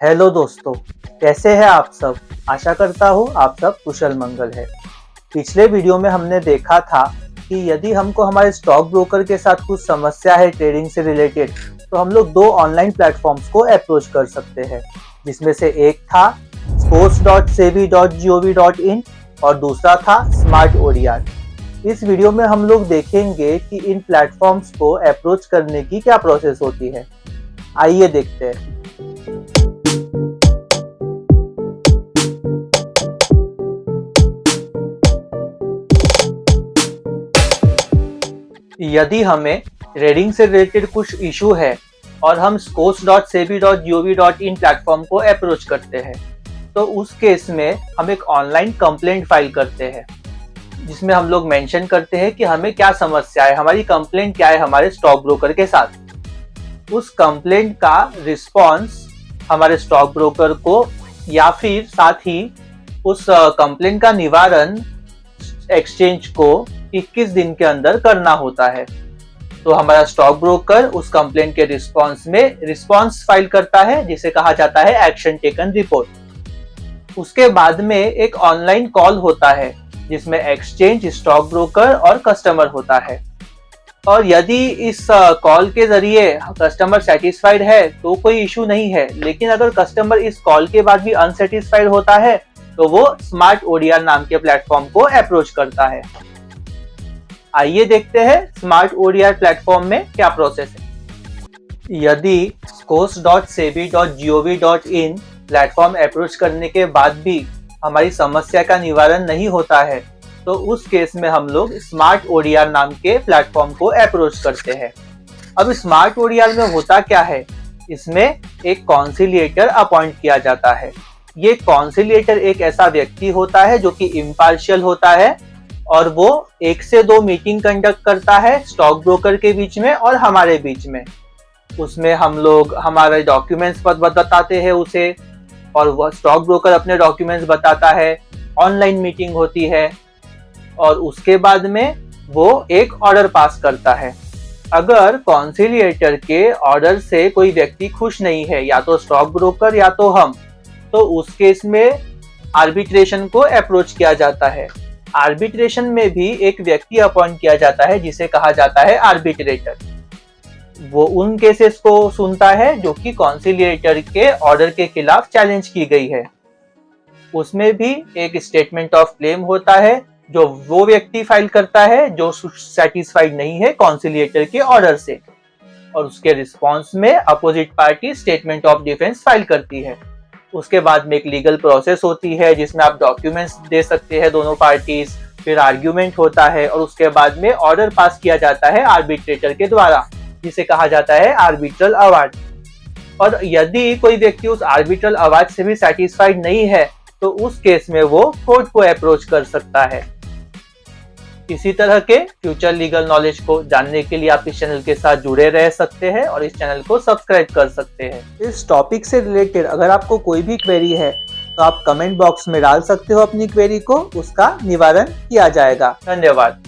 Hello दोस्तों, कैसे हैं आप सब। आशा करता हूँ आप सब कुशल मंगल है। पिछले वीडियो में हमने देखा था कि यदि हमको हमारे स्टॉक ब्रोकर के साथ कुछ समस्या है ट्रेडिंग से रिलेटेड, तो हम लोग दो ऑनलाइन प्लेटफॉर्म्स को अप्रोच कर सकते हैं, जिसमें से एक था sports.sebi.gov.in और दूसरा था स्मार्ट ODR। इस वीडियो में हम लोग देखेंगे कि इन प्लेटफॉर्म्स को अप्रोच करने की क्या प्रोसेस होती है। आइए देखते हैं। यदि हमें ट्रेडिंग से रिलेटेड कुछ इशू है और हम scores.sebi.gov.in प्लेटफॉर्म को अप्रोच करते हैं, तो उस केस में हम एक ऑनलाइन कंप्लेंट फाइल करते हैं, जिसमें हम लोग मेंशन करते हैं कि हमें क्या समस्या है, हमारी कंप्लेंट क्या है हमारे स्टॉक ब्रोकर के साथ। उस कंप्लेंट का रिस्पॉन्स हमारे स्टॉक ब्रोकर को या फिर साथ ही उस कंप्लेंट का निवारण एक्सचेंज को 21 दिन के अंदर करना होता है। तो हमारा स्टॉक ब्रोकर उस कंप्लेंट के रिस्पॉन्स में रिस्पॉन्स फाइल करता है, जिसे कहा जाता है एक्शन टेकन रिपोर्ट। उसके बाद में एक ऑनलाइन कॉल होता है, जिसमें एक्सचेंज, स्टॉक ब्रोकर और कस्टमर होता है। और यदि इस कॉल के जरिए कस्टमर सेटिस्फाइड है तो कोई इशू नहीं है, लेकिन अगर कस्टमर इस कॉल के बाद भी अनसेटिस्फाइड होता है तो वो स्मार्ट ODR नाम के प्लेटफॉर्म को अप्रोच करता है। आइए देखते हैं स्मार्ट ODR प्लेटफॉर्म में क्या प्रोसेस है। यदि scores.sebi.gov.in प्लेटफॉर्म अप्रोच करने के बाद भी हमारी समस्या का निवारण नहीं होता है, तो उस केस में हम लोग स्मार्ट ODR नाम के प्लेटफॉर्म को अप्रोच करते हैं। अब स्मार्ट ODR में होता क्या है, इसमें एक कॉन्सिलिएटर अपॉइंट किया जाता है। ये कॉन्सिलिएटर एक ऐसा व्यक्ति होता है जो कि इम्पार्शियल होता है और वो 1 से 2 मीटिंग कंडक्ट करता है स्टॉक ब्रोकर के बीच में और हमारे बीच में। उसमें हम लोग हमारे डॉक्यूमेंट्स बताते हैं उसे, और वो स्टॉक ब्रोकर अपने डॉक्यूमेंट्स बताता है। ऑनलाइन मीटिंग होती है और उसके बाद में वो एक ऑर्डर पास करता है। अगर कॉन्सिलिएटर के ऑर्डर से कोई व्यक्ति खुश नहीं है, या तो स्टॉक ब्रोकर या तो हम, तो उस केस में आर्बिट्रेशन को अप्रोच किया जाता है। आर्बिट्रेशन में भी एक व्यक्ति अपॉइंट किया जाता है, जिसे कहा जाता है आर्बिट्रेटर। वो उन केसेस को सुनता है जो कि कॉन्सिलिएटर के ऑर्डर के खिलाफ चैलेंज की गई है। उसमें भी एक स्टेटमेंट ऑफ क्लेम होता है, जो वो व्यक्ति फाइल करता है जो सेटिस्फाइड नहीं है कॉन्सिलिएटर के ऑर्डर से, और उसके रिस्पॉन्स में opposite party statement of defence file करती है। उसके बाद में एक लीगल प्रोसेस होती है, जिसमें आप डॉक्यूमेंट्स दे सकते हैं दोनों पार्टीज, फिर आर्ग्यूमेंट होता है और उसके बाद में ऑर्डर पास किया जाता है आर्बिट्रेटर के द्वारा, जिसे कहा जाता है आर्बिट्रल अवार्ड। और यदि कोई व्यक्ति उस आर्बिट्रल अवार्ड से भी सेटिस्फाइड नहीं है, तो उस केस में वो कोर्ट को अप्रोच कर सकता है। इसी तरह के फ्यूचर लीगल नॉलेज को जानने के लिए आप इस चैनल के साथ जुड़े रह सकते हैं और इस चैनल को सब्सक्राइब कर सकते हैं। इस टॉपिक से रिलेटेड अगर आपको कोई भी क्वेरी है, तो आप कमेंट बॉक्स में डाल सकते हो अपनी क्वेरी को, उसका निवारण किया जाएगा। धन्यवाद।